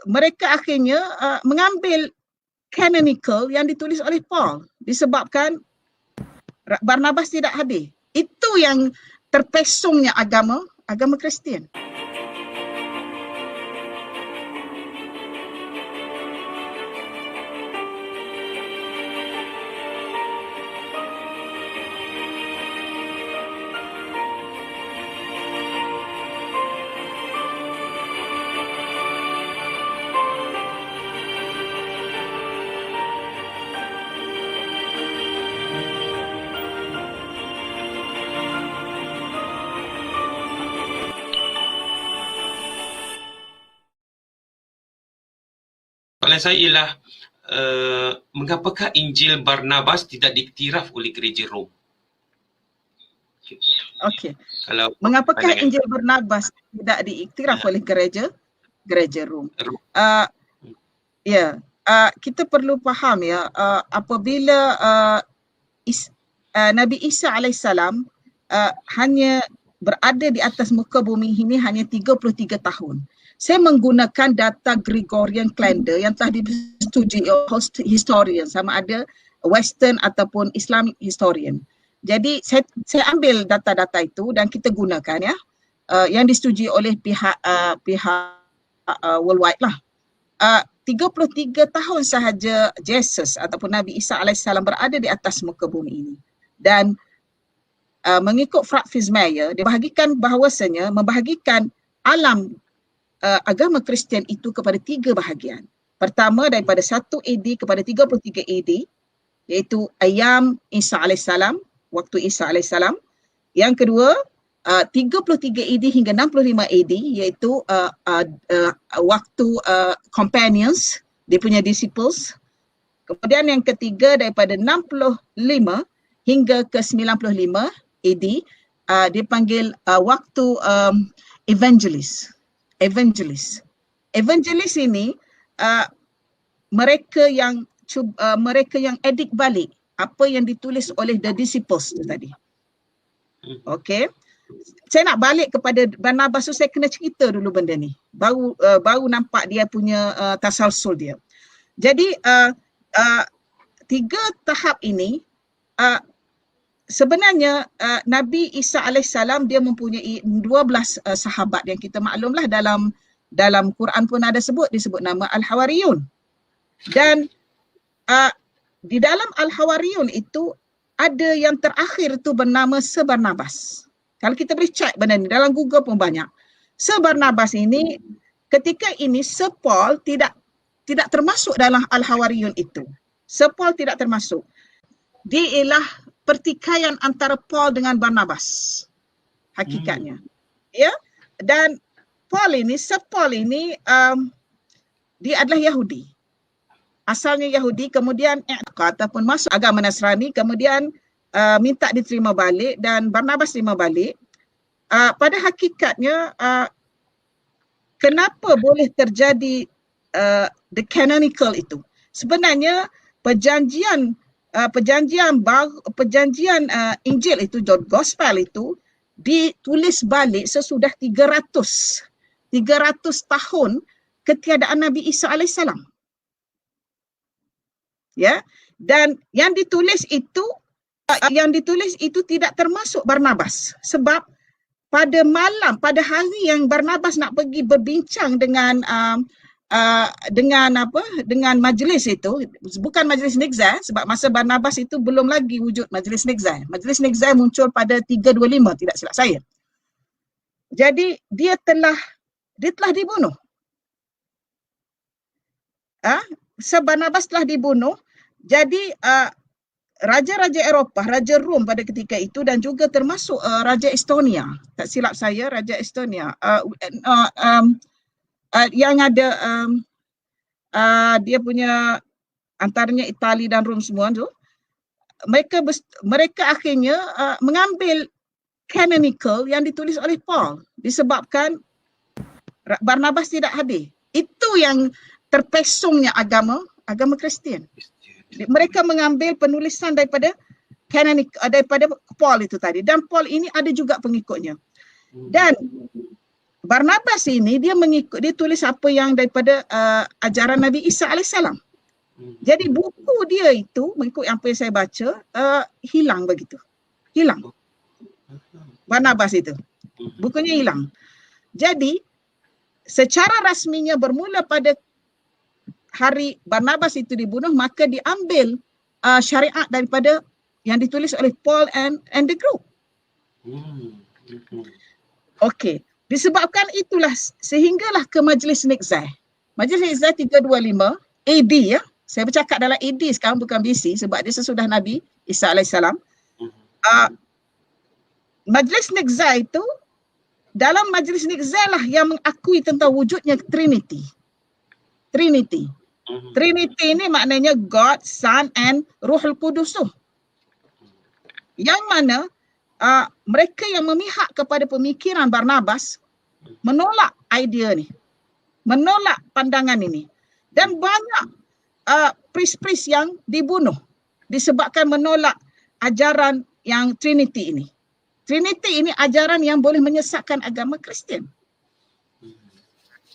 mereka akhirnya mengambil canonical yang ditulis oleh Paul disebabkan Barnabas tidak hadir. Itu yang terpesongnya agama Kristian. Soalan saya ialah mengapakah Injil Barnabas tidak diiktiraf oleh gereja Rom? Okey. Mengapakah Injil Barnabas tidak diiktiraf oleh gereja Rom? Kita perlu faham ya, apabila Nabi Isa alaihissalam hanya berada di atas muka bumi ini hanya 33 tahun. Saya menggunakan data Gregorian calendar yang telah disetujui oleh historian, sama ada Western ataupun Islamic historian. Jadi saya ambil data-data itu dan kita gunakan ya, yang disetujui oleh pihak worldwide lah. 33 tahun sahaja Jesus ataupun Nabi Isa alaihissalam berada di atas muka bumi ini. Dan mengikut Frank Fitzmayer, dia membahagikan alam agama Kristian itu kepada 3 bahagian. Pertama daripada 1 AD kepada 33 AD, iaitu ayam Isa alaihissalam, waktu Isa alaihissalam. Yang kedua 33 AD hingga 65 AD, iaitu waktu companions, dia punya disciples. Kemudian yang ketiga daripada 65 hingga ke 95 AD, dia panggil waktu evangelis ini mereka yang edit balik apa yang ditulis oleh the disciples tu tadi. Okey. Saya nak balik kepada Barnabas tu, saya kena cerita dulu benda ni. Baru nampak dia punya tasalsul dia. Jadi 3 tahap ini sebenarnya Nabi Isa alaihissalam dia mempunyai 12 sahabat yang kita maklumlah dalam Quran pun ada disebut nama Al-Hawariyun. Dan di dalam Al-Hawariyun itu ada yang terakhir tu bernama Barnabas. Kalau kita boleh cek benda ni dalam Google pun banyak. Barnabas ini ketika ini Paul tidak termasuk dalam Al-Hawariyun itu. Paul tidak termasuk. Dia ialah pertikaian antara Paul dengan Barnabas hakikatnya. Ya, dan Paul ini dia adalah Yahudi. Asalnya Yahudi, kemudian ataupun masuk agama Nasrani, kemudian minta diterima balik dan Barnabas terima balik. Pada hakikatnya kenapa boleh terjadi the canonical itu? Sebenarnya perjanjian Injil itu, Gospel itu ditulis balik sesudah 300 tahun ketiadaan Nabi Isa alaihissalam. Ya, dan yang ditulis itu tidak termasuk Barnabas, sebab pada hari yang Barnabas nak pergi berbincang dengan majlis itu, bukan majlis Nigzah, sebab masa Barnabas itu belum lagi wujud majlis Nigzah. Majlis Nigzah muncul pada 325 tidak silap saya. Jadi dia telah dibunuh. Barnabas telah dibunuh. Jadi raja-raja Eropah, Raja Rom pada ketika itu dan juga termasuk Raja Estonia, tak silap saya Raja Estonia, yang ada dia punya antaranya Itali dan Rom semua tu, mereka akhirnya mengambil canonical yang ditulis oleh Paul disebabkan Barnabas tidak hadir. Itu yang terpesongnya agama Kristian. Mereka mengambil penulisan daripada Paul itu tadi, dan Paul ini ada juga pengikutnya. Dan Barnabas ini dia tulis apa yang daripada ajaran Nabi Isa alaihissalam. Jadi buku dia itu mengikut apa yang saya baca hilang begitu. Hilang. Barnabas itu. Bukunya hilang. Jadi secara rasminya bermula pada hari Barnabas itu dibunuh, maka diambil syariat daripada yang ditulis oleh Paul and the group. Okey. Disebabkan itulah sehinggalah ke Majlis Nikzah. Majlis Nikzah 325 AD ya. Saya bercakap dalam AD sekarang bukan BC sebab dia sesudah Nabi Isa alaihissalam. Majlis Nikzah itu, dalam Majlis Nikzah lah yang mengakui tentang wujudnya Trinity. Trinity ini maknanya God, Son and Ruhul Qudus tu. Yang mana mereka yang memihak kepada pemikiran Barnabas menolak idea ni, menolak pandangan ini, dan banyak priest-priest yang dibunuh disebabkan menolak ajaran yang Trinity ini. Trinity ini ajaran yang boleh menyesatkan agama Kristian.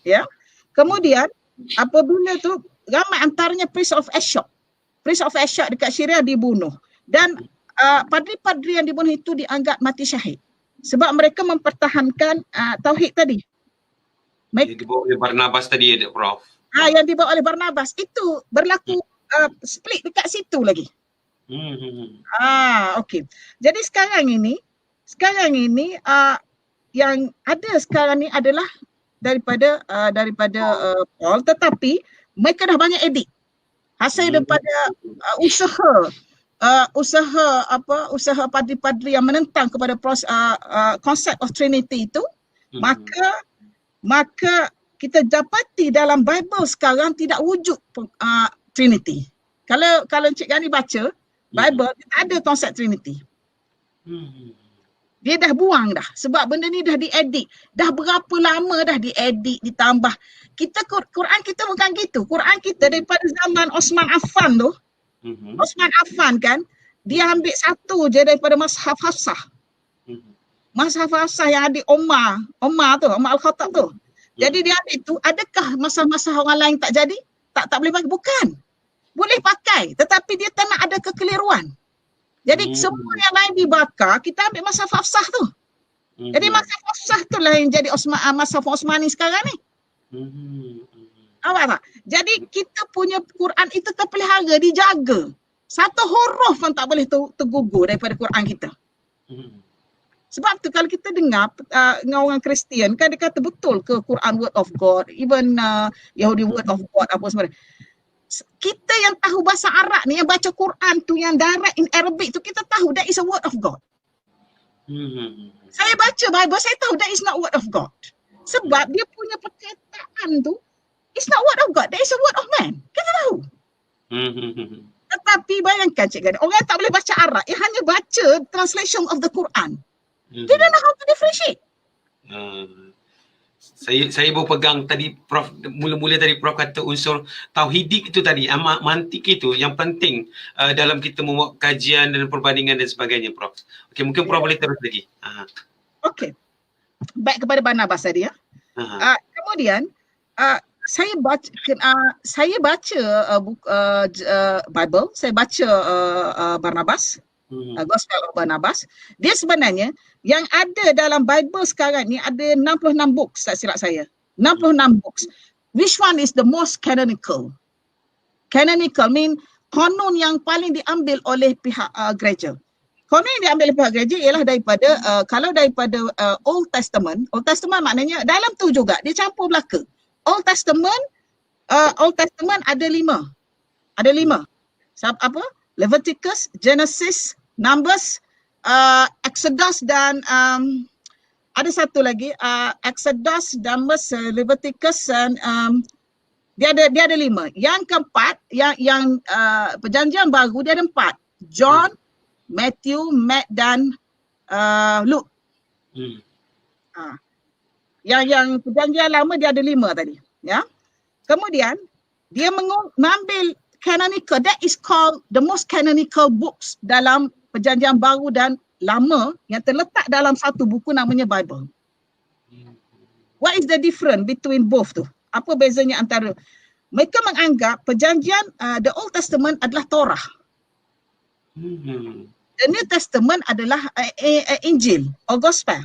Ya. Kemudian apabila tu ramai antaranya priest of Ashok dekat Syria dibunuh, dan padri-padri yang dibunuh itu dianggap mati syahid sebab mereka mempertahankan tauhid tadi. Yang dibawa oleh Barnabas tadi ya, Prof. Yang dibawa oleh Barnabas itu berlaku split dekat situ lagi. Okey. Jadi sekarang ini yang ada sekarang ni adalah daripada Paul, tetapi mereka dah banyak edit hasil daripada usaha padri-padri yang menentang kepada konsep of Trinity itu. Maka kita dapati dalam Bible sekarang tidak wujud Trinity. Kalau Encik Gani baca Bible, tidak ada konsep Trinity. Dia dah buang dah sebab benda ni dah diedit. Dah berapa lama dah diedit, ditambah. Quran kita bukan gitu. Quran kita daripada zaman Osman Affan tu. Osman Affan kan, dia ambil satu je daripada Mashaf Hafsah. Mashaf Hafsah yang ada Umar Al-Khattab tu. Jadi dia ambil tu, adakah masa-masa orang lain tak jadi? Tak boleh pakai? Bukan. Boleh pakai, tetapi dia tak nak ada kekeliruan. Jadi semua yang lain dibakar, kita ambil Mashaf Hafsah tu. Jadi Mashaf Hafsah tu lah yang jadi Mashaf Osmani sekarang ni. Awak tak? Jadi kita punya Quran itu terpelihara, dijaga. Satu huruf pun tak boleh tergugur daripada Quran kita. Sebab tu kalau kita dengar dengan orang Kristian kan, dia kata betul ke Quran word of God, even Yahudi word of God apa sebenarnya. Kita yang tahu bahasa Arab ni, yang baca Quran tu, yang direct in Arabic tu, kita tahu that is a word of God. Saya baca Bible, saya tahu that is not word of God. Sebab dia punya perkataan tu, it's not word of God, that is a word of man. Kita tahu. Tetapi bayangkan Cik Gani, orang tak boleh baca Arab, dia hanya baca translation of the Quran. Dia don't know how to differentiate. Saya baru pegang tadi Prof, mula-mula tadi Prof kata unsur tauhidik itu tadi, mantik itu yang penting dalam kita membuat kajian dan perbandingan dan sebagainya, Prof. Okey, mungkin Prof boleh terus lagi. Okey. Baik kepada Barnabas tadi ya. Kemudian saya baca Bible, saya baca Barnabas, Gospel of Barnabas. Dia sebenarnya yang ada dalam Bible sekarang ni ada 66 books, tak silap saya. 66 books. Which one is the most canonical? Canonical mean konon yang paling diambil oleh pihak gereja. Konon yang diambil oleh pihak gereja ialah daripada kalau daripada Old Testament maknanya dalam tu juga dia campur belaka. Old Testament ada 5. Ada 5. Apa? Leviticus, Genesis, Numbers, Exodus dan ada satu lagi Exodus, Numbers, Leviticus dan dia ada 5. Yang keempat yang perjanjian baru dia ada 4. John, Matthew, Matt dan Luke. Yang perjanjian lama dia ada 5 tadi, ya. Kemudian dia mengambil canonical, that is called the most canonical books dalam perjanjian baru dan lama yang terletak dalam satu buku namanya Bible. What is the difference between both tu? Apa bezanya antara? Mereka menganggap perjanjian the Old Testament adalah Torah. The New Testament adalah Injil or Gospel.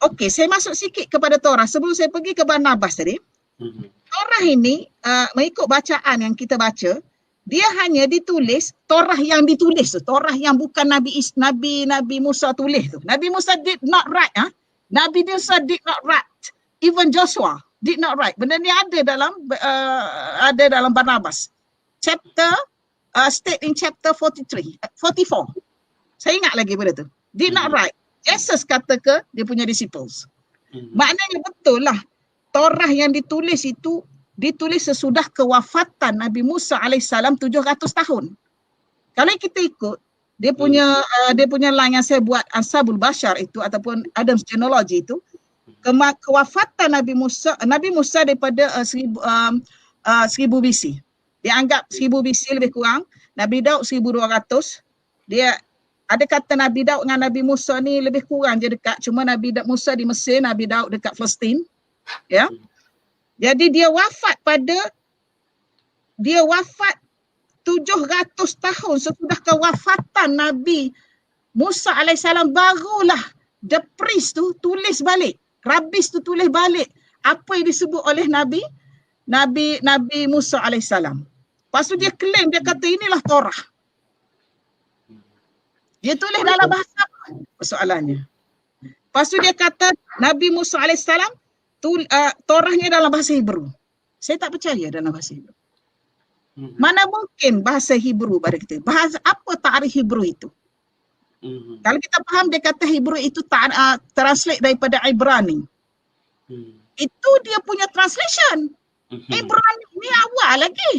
Okey, saya masuk sikit kepada Torah sebelum saya pergi ke Barnabas tadi. Torah ini mengikut bacaan yang kita baca, dia hanya ditulis Torah yang ditulis tu, Torah yang bukan Nabi Musa tulis tu. Nabi Musa did not write, Nabi Musa did not write. Even Joshua did not write. Benda ni ada dalam Barnabas. State in chapter 44. Saya ingat lagi benda tu. Did not write. Jesus kata ke dia punya disciples. Maknanya betul lah. Torah yang ditulis itu ditulis sesudah kewafatan Nabi Musa AS 700 tahun. Kalau kita ikut dia punya line yang saya buat Ansabul Bashar itu ataupun Adam's Genealogy itu, kewafatan Nabi Musa daripada 1000 BC. Dia anggap 1000 BC lebih kurang. Nabi Daud 1200. Dia ada kata Nabi Daud dengan Nabi Musa ni lebih kurang je dekat. Cuma Nabi Musa di Mesir, Nabi Daud dekat Palestin. Ya. Jadi dia wafat 700 tahun sesudah kewafatan Nabi Musa AS, barulah the priest tu tulis balik. Rabbis tu tulis balik apa yang disebut oleh Nabi Musa AS. Lepas tu dia claim, dia kata inilah Torah. Dia tulis dalam bahasa apa? Persoalannya. Lepas tu dia kata Nabi Musa AS Torahnya dalam bahasa Hebrew. Saya tak percaya dalam bahasa Hebrew. Mana mungkin bahasa Hebrew pada kita? Bahasa apa tarikh Hebrew itu? Kalau kita faham dia kata Hebrew itu translate daripada Ibrani. Itu dia punya translation. Ibrani ni awal lagi.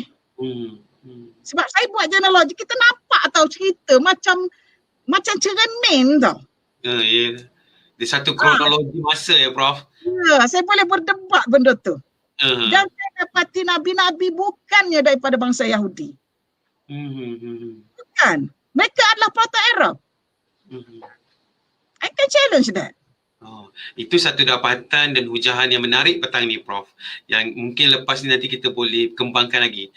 Sebab saya buat genealogi, kita nampak tahu cerita macam cermin tau. Ya. Di satu kronologi masa ya Prof. Ya, saya boleh berdebat benda tu. Dan saya dapati nabi-nabi bukannya daripada bangsa Yahudi. Bukan. Mereka adalah Proto Arab. I can challenge that. Itu satu dapatan dan hujahan yang menarik petang ni Prof. Yang mungkin lepas ni nanti kita boleh kembangkan lagi.